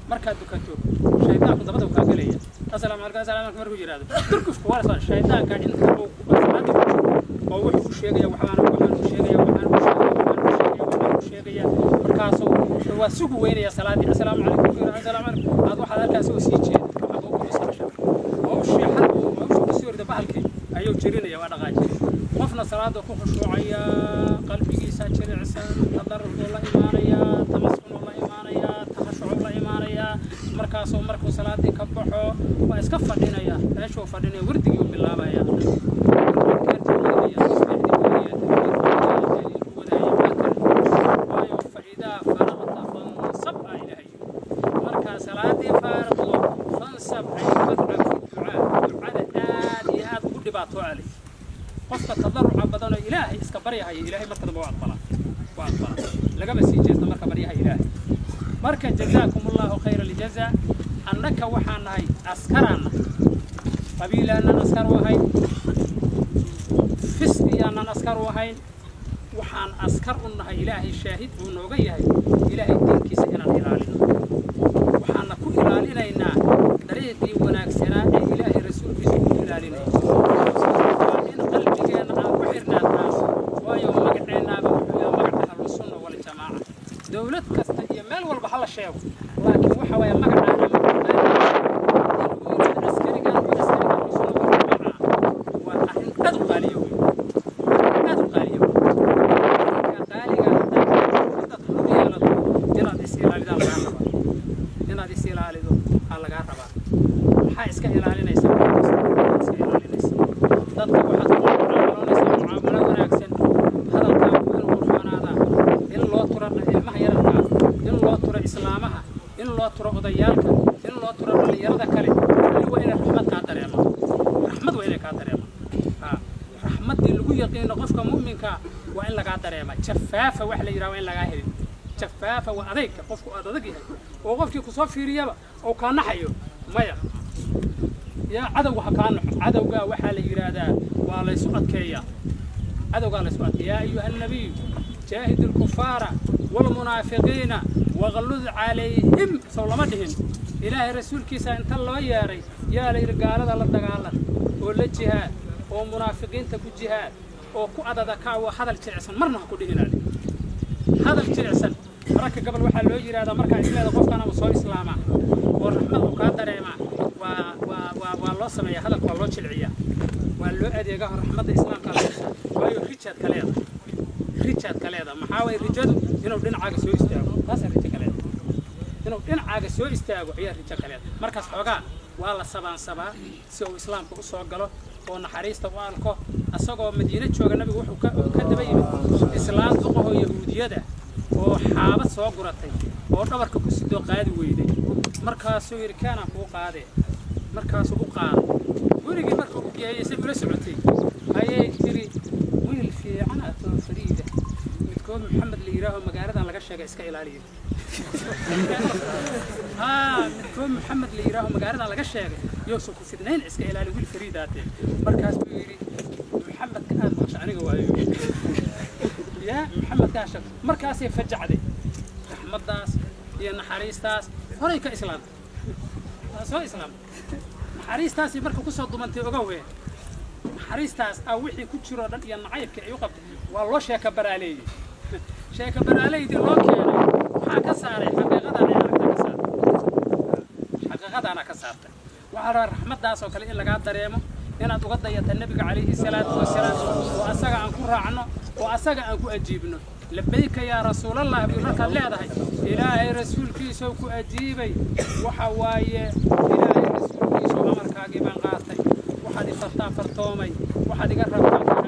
markaad dukato shaydaanku dabada ka galaya assalaamu alaykum markuu yiraahdo turkish ku wala shaydaanka inta uu salaad oo wuxuu sheegaya waxaan sheegaya markaas waa sugu weynaya salaadii assalaamu alaykum aad waxa halkaas oo sii jeed oo sheexan oo soo rida bahalkii ayuu jirinaya waa dhaqaajin qofna salaada ku khushuucaya qalbigiisa jilicsan tadarruf la iimaanaya tamassun la iimaanaya tahashuc la iimaanaya markaasoo markuu salaadii ka baxo waa iska fadhinaya meeshuu fadhinaya wardigii uu bilaabaya qofka tadarruca badan oo ilaahay iska baryahay ilaahay marka dambe waa aqbala laga basiijeesto marka baryahay ilaahay marka jazaakumullahu khayral jazaa annaka waxaan nahay askarana qabiilana askar wahay fisqiyana askar wahay waxaan askar u nahay ilaahay shaahid uu nooga yahay ilaahay dinkiisa inaan ilaalino waxaan ku ilaalinaynaa dariiqii wanaagsanaa ee ilaahay rasuulkiisa ku ilaalinayo دولة كست يمال والبحر الشيء لكن وحوي مقعد عسكري كان وأهل أدغال يوم غالي جناد السيلال ذا الغربة جناد السيلال ذا الغربة حايس كهلال ليس ضد واحد معاملة وناكسن هذا الكلام القرآن هذا إن الله ترى إن الله ترى إسلامها إن الله ترى أضيالك إن الله ترى اللي يرد كله اللي هو إلى رحمة كاتر يا ما رحمة وإلى كاتر يا ما رحمة اللي هو يقين قفك مؤمنك وإلا كاتر يا ما شفافة وحلا يرى وإلا جاهل شفافة وأذيك قفك أذيك وقفك كصف في ريابة أو كان حيو ما يا عدو كان عدو جا وحلا يرى ذا ولا يسقط كيا عدو قال يسقط يا أيها النبي جاهد الكفار والمنافقين وغلظ عليهم صولمتهم إلهي رسول كيسا انت الله ياري يا لي رجال الله دغالا ولا جهاد ومنافقين تكو جهاد وكو عددك وهذا الجعسن مرنا كو دهنا هذا الجعسن marka gabal waxa loo yiraahdaa marka islaada qofkana uu soo islaama oo raxmadu ka dareema waa loo sameeyaa hadalka waa loo jilciyaa waa loo adeegaa raxmada islaamka waayo Richard kaleeda maxaa way rijadu inuu dhinacaaga soo istaago taas Richard kaleeda inuu dhinacaaga soo istaago ayaa Richard kaleeda markaas xogaa waa la sabaan si uu islaamku u soo galo oo naxariista u arko asagoo Madiina jooga nabigu wuxuu ka daba yimid islaamka oo yahuudiyada oo xaaba soo guratay oo dhabarka ku sidoo qaadi weyday markaas uu yirkaana ku qaaday markaas uu qaaday gurigii markuu u geeyay si ula socotay ayay tiri wiil fiican oo fariida midkood Maxamed la yiraahdo magaalada laga sheegay iska ilaaliyo midkood Maxamed la yiraahdo magaalada laga sheegay yoosoo ku fidnayn iska ilaaliyo wiil fariidaate markaas uu yiri Maxamed ka aad aniga waayo يا محمد كاشف مركاسي فجعدي أحمد داس يا نحريس داس هريك إسلام سو إسلام نحريس داس يبرك كوسا ضمنتي أقوى نحريس داس أو وحي كتشرو دن يا نعيب كيوقف والله شيك برالي شيك برالي دي لوكي حاجة ساري حقيقة أنا كسرت وعلى رحمة داس وكلي إلا قاعد دريمه إن أتوقع يا النبي عليه الصلاة والسلام وأسجع عن كره عنه وأسجع عن أجيبنا لبيك يا رسول الله بيرك الله ده إلهي رسول كيسو كأجيبي وحواي إلهي رسول كيسو أمر كاجبان قاطي وحد فتى فرطومي وحد قرب